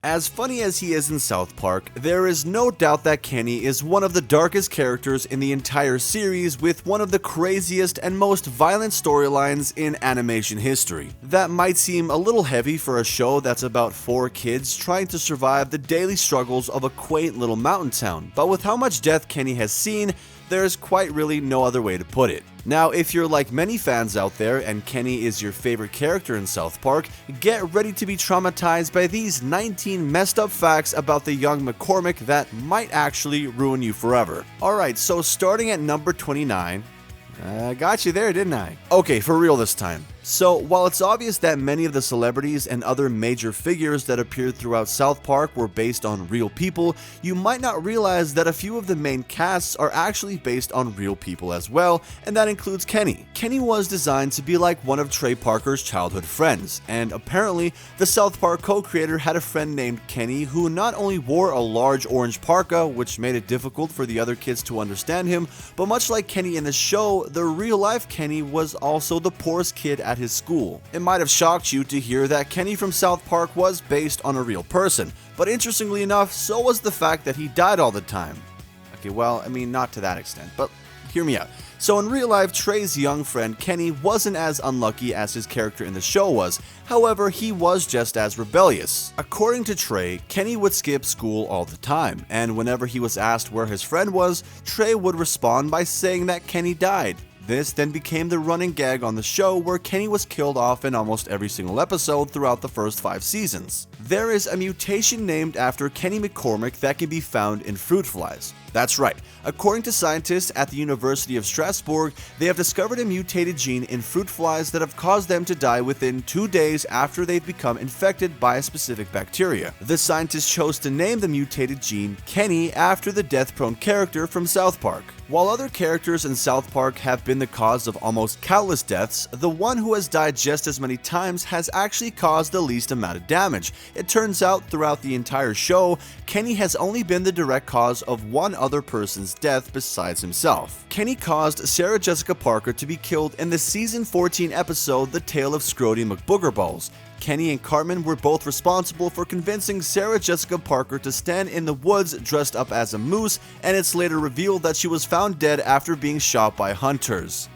As funny as he is in South Park, there is no doubt that Kenny is one of the darkest characters in the entire series, with one of the craziest and most violent storylines in animation history. That might seem a little heavy for a show that's about 4 kids trying to survive the daily struggles of a quaint little mountain town, but with how much death Kenny has seen, there's quite really no other way to put it. Now, if you're like many fans out there and Kenny is your favorite character in South Park, get ready to be traumatized by these 19 messed up facts about the young McCormick that might actually ruin you forever. Alright, so starting at number 29, I got you there, didn't I? Okay, for real this time. So, while it's obvious that many of the celebrities and other major figures that appeared throughout South Park were based on real people, you might not realize that a few of the main casts are actually based on real people as well, and that includes Kenny. Kenny was designed to be like one of Trey Parker's childhood friends, and apparently, the South Park co-creator had a friend named Kenny who not only wore a large orange parka, which made it difficult for the other kids to understand him, but much like Kenny in the show, the real-life Kenny was also the poorest kid at his school. It might have shocked you to hear that Kenny from South Park was based on a real person, but interestingly enough, so was the fact that he died all the time. Okay, well, I mean, not to that extent, but hear me out. So in real life, Trey's young friend Kenny wasn't as unlucky as his character in the show was, however, he was just as rebellious. According to Trey, Kenny would skip school all the time, and whenever he was asked where his friend was, Trey would respond by saying that Kenny died. This then became the running gag on the show, where Kenny was killed off in almost every single episode throughout the first 5 seasons. There is a mutation named after Kenny McCormick that can be found in fruit flies. That's right. According to scientists at the University of Strasbourg, they have discovered a mutated gene in fruit flies that have caused them to die within 2 days after they've become infected by a specific bacteria. The scientists chose to name the mutated gene Kenny after the death-prone character from South Park. While other characters in South Park have been the cause of almost countless deaths, the one who has died just as many times has actually caused the least amount of damage. It turns out throughout the entire show, Kenny has only been the direct cause of one other person's death besides himself. Kenny caused Sarah Jessica Parker to be killed in the season 14 episode The Tale of Scrody McBoogerballs. Kenny and Cartman were both responsible for convincing Sarah Jessica Parker to stand in the woods dressed up as a moose, and it's later revealed that she was found dead after being shot by hunters.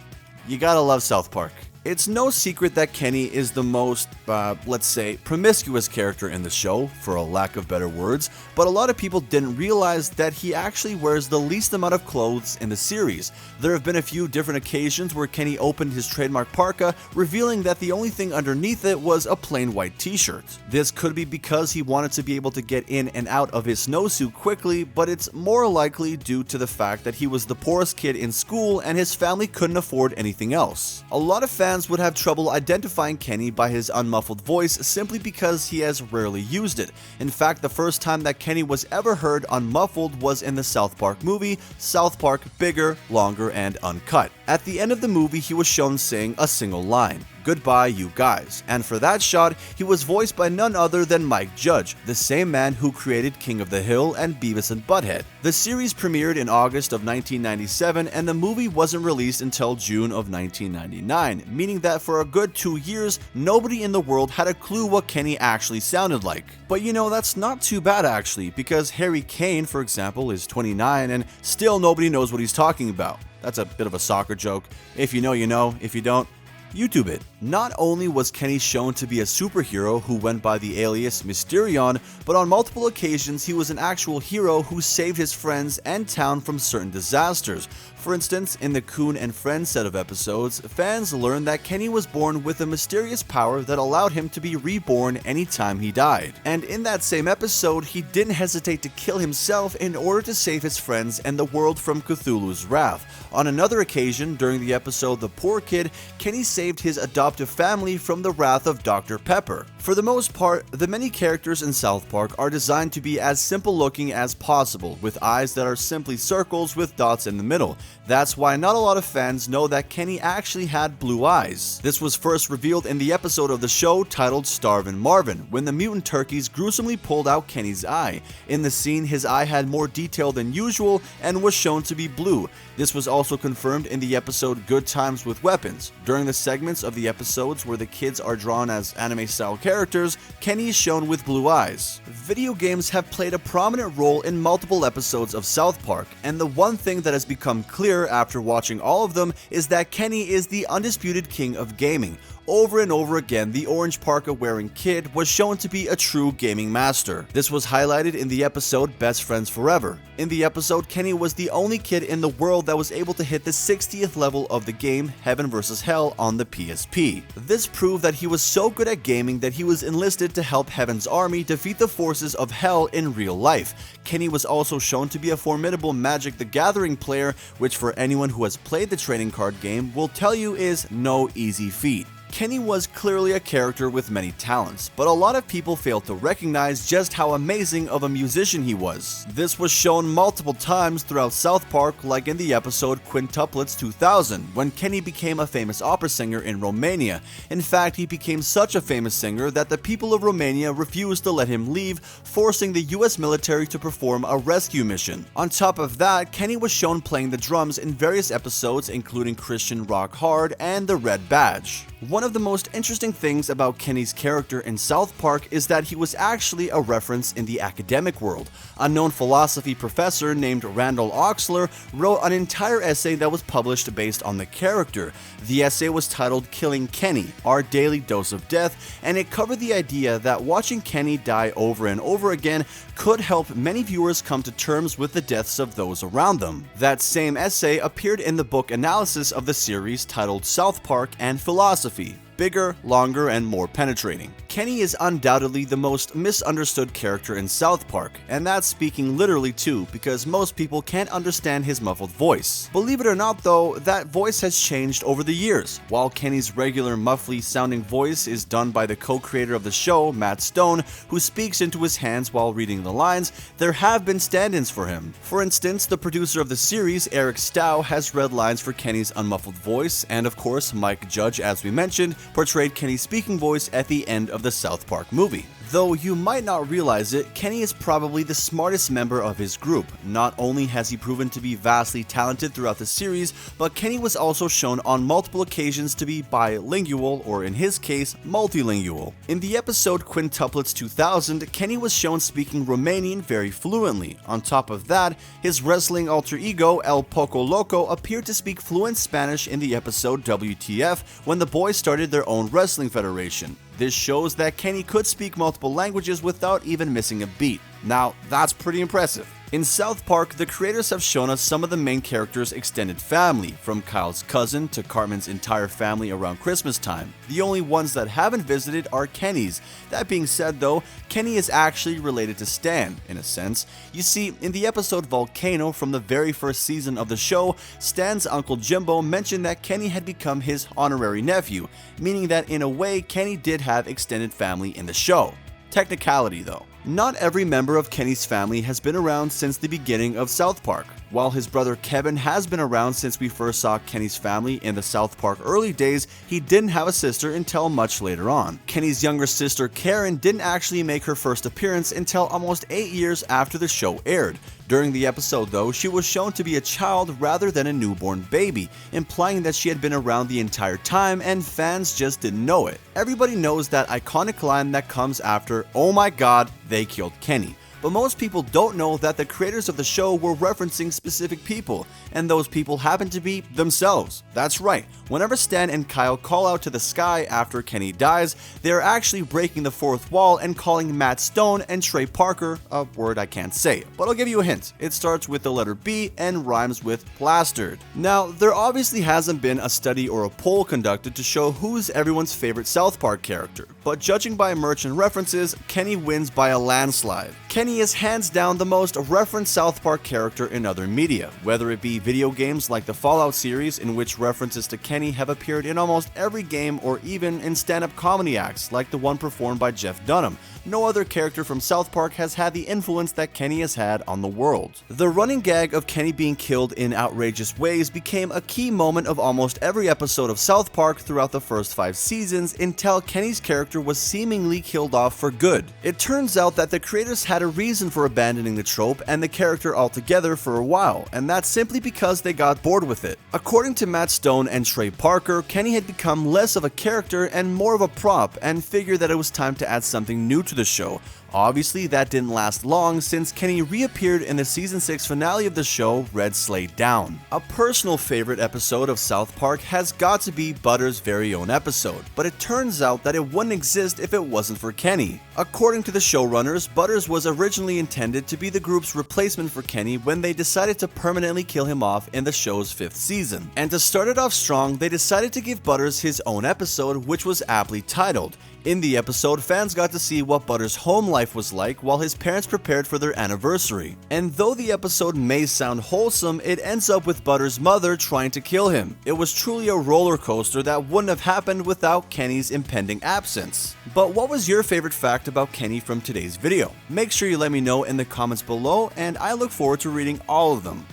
You gotta love South Park. It's no secret that Kenny is the most, let's say, promiscuous character in the show, for a lack of better words, but a lot of people didn't realize that he actually wears the least amount of clothes in the series. There have been a few different occasions where Kenny opened his trademark parka, revealing that the only thing underneath it was a plain white t-shirt. This could be because he wanted to be able to get in and out of his snowsuit quickly, but it's more likely due to the fact that he was the poorest kid in school and his family couldn't afford anything else. A lot of fans would have trouble identifying Kenny by his unmuffled voice simply because he has rarely used it. In fact, the first time that Kenny was ever heard unmuffled was in the South Park movie, South Park Bigger, Longer, and Uncut. At the end of the movie, he was shown saying a single line, "Goodbye, you guys," and for that shot, he was voiced by none other than Mike Judge, the same man who created King of the Hill and Beavis and Butthead. The series premiered in August of 1997, and the movie wasn't released until June of 1999, meaning that for a good 2 years, nobody in the world had a clue what Kenny actually sounded like. But you know, that's not too bad actually, because Harry Kane, for example, is 29 and still nobody knows what he's talking about. That's a bit of a soccer joke. If you know, you know. If you don't, YouTube it. Not only was Kenny shown to be a superhero who went by the alias Mysterion, but on multiple occasions he was an actual hero who saved his friends and town from certain disasters. For instance, in the Coon and Friends set of episodes, fans learned that Kenny was born with a mysterious power that allowed him to be reborn anytime he died. And in that same episode, he didn't hesitate to kill himself in order to save his friends and the world from Cthulhu's wrath. On another occasion, during the episode The Poor Kid, Kenny saved his adoptive family from the wrath of Dr. Pepper. For the most part, the many characters in South Park are designed to be as simple looking as possible, with eyes that are simply circles with dots in the middle. That's why not a lot of fans know that Kenny actually had blue eyes. This was first revealed in the episode of the show titled Starvin' Marvin, when the mutant turkeys gruesomely pulled out Kenny's eye. In the scene, his eye had more detail than usual and was shown to be blue. This was also confirmed in the episode Good Times with Weapons. During the segments of the episode episodes where the kids are drawn as anime-style characters, Kenny is shown with blue eyes. Video games have played a prominent role in multiple episodes of South Park, and the one thing that has become clear after watching all of them is that Kenny is the undisputed king of gaming. Over and over again, the orange parka-wearing kid was shown to be a true gaming master. This was highlighted in the episode Best Friends Forever. In the episode, Kenny was the only kid in the world that was able to hit the 60th level of the game Heaven vs. Hell on the PSP. This proved that he was so good at gaming that he was enlisted to help Heaven's army defeat the forces of Hell in real life. Kenny was also shown to be a formidable Magic the Gathering player, which for anyone who has played the trading card game will tell you is no easy feat. Kenny was clearly a character with many talents, but a lot of people failed to recognize just how amazing of a musician he was. This was shown multiple times throughout South Park, like in the episode Quintuplets 2000, when Kenny became a famous opera singer in Romania. In fact, he became such a famous singer that the people of Romania refused to let him leave, forcing the US military to perform a rescue mission. On top of that, Kenny was shown playing the drums in various episodes, including Christian Rock Hard and The Red Badge. One of the most interesting things about Kenny's character in South Park is that he was actually a reference in the academic world. A known philosophy professor named Randall Oxler wrote an entire essay that was published based on the character. The essay was titled Killing Kenny, Our Daily Dose of Death, and it covered the idea that watching Kenny die over and over again could help many viewers come to terms with the deaths of those around them. That same essay appeared in the book analysis of the series titled South Park and Philosophy. Bigger, longer, and more penetrating. Kenny is undoubtedly the most misunderstood character in South Park, and that's speaking literally too, because most people can't understand his muffled voice. Believe it or not though, that voice has changed over the years. While Kenny's regular muffly sounding voice is done by the co-creator of the show, Matt Stone, who speaks into his hands while reading the lines, there have been stand-ins for him. For instance, the producer of the series, Eric Stow, has read lines for Kenny's unmuffled voice, and of course, Mike Judge, as we mentioned, portrayed Kenny's speaking voice at the end of the South Park movie. Though you might not realize it, Kenny is probably the smartest member of his group. Not only has he proven to be vastly talented throughout the series, but Kenny was also shown on multiple occasions to be bilingual, or in his case, multilingual. In the episode Quintuplets 2000, Kenny was shown speaking Romanian very fluently. On top of that, his wrestling alter ego, El Poco Loco, appeared to speak fluent Spanish in the episode WTF when the boys started their own wrestling federation. This shows that Kenny could speak multiple languages without even missing a beat. Now, that's pretty impressive. In South Park, the creators have shown us some of the main characters' extended family, from Kyle's cousin to Cartman's entire family around Christmas time. The only ones that haven't visited are Kenny's. That being said though, Kenny is actually related to Stan, in a sense. You see, in the episode Volcano from the very first season of the show, Stan's uncle Jimbo mentioned that Kenny had become his honorary nephew, meaning that in a way, Kenny did have extended family in the show. Technicality though. Not every member of Kenny's family has been around since the beginning of South Park. While his brother Kevin has been around since we first saw Kenny's family in the South Park early days, he didn't have a sister until much later on. Kenny's younger sister Karen didn't actually make her first appearance until almost 8 years after the show aired. During the episode though, she was shown to be a child rather than a newborn baby, implying that she had been around the entire time and fans just didn't know it. Everybody knows that iconic line that comes after, "Oh my god, they killed Kenny." But most people don't know that the creators of the show were referencing specific people, and those people happen to be themselves. That's right, whenever Stan and Kyle call out to the sky after Kenny dies, they are actually breaking the fourth wall and calling Matt Stone and Trey Parker, a word I can't say, but I'll give you a hint. It starts with the letter B and rhymes with plastered. Now, there obviously hasn't been a study or a poll conducted to show who's everyone's favorite South Park character, but judging by merch and references, Kenny wins by a landslide. Kenny is hands down the most referenced South Park character in other media, whether it be video games like the Fallout series, in which references to Kenny have appeared in almost every game, or even in stand-up comedy acts like the one performed by Jeff Dunham, no other character from South Park has had the influence that Kenny has had on the world. The running gag of Kenny being killed in outrageous ways became a key moment of almost every episode of South Park throughout the first 5 seasons until Kenny's character was seemingly killed off for good. It turns out that the creators had a reason for abandoning the trope and the character altogether for a while, and that's simply because they got bored with it. According to Matt Stone and Trey Parker, Kenny had become less of a character and more of a prop, and figured that it was time to add something new to the show. Obviously, that didn't last long since Kenny reappeared in the season 6 finale of the show, Red Slate Down. A personal favorite episode of South Park has got to be Butters' very own episode, but it turns out that it wouldn't exist if it wasn't for Kenny. According to the showrunners, Butters was originally intended to be the group's replacement for Kenny when they decided to permanently kill him off in the show's 5th season. And to start it off strong, they decided to give Butters his own episode, which was aptly titled. In the episode, fans got to see what Butters' home life was like while his parents prepared for their anniversary. And though the episode may sound wholesome, it ends up with Butters' mother trying to kill him. It was truly a roller coaster that wouldn't have happened without Kenny's impending absence. But what was your favorite fact about Kenny from today's video? Make sure you let me know in the comments below, and I look forward to reading all of them.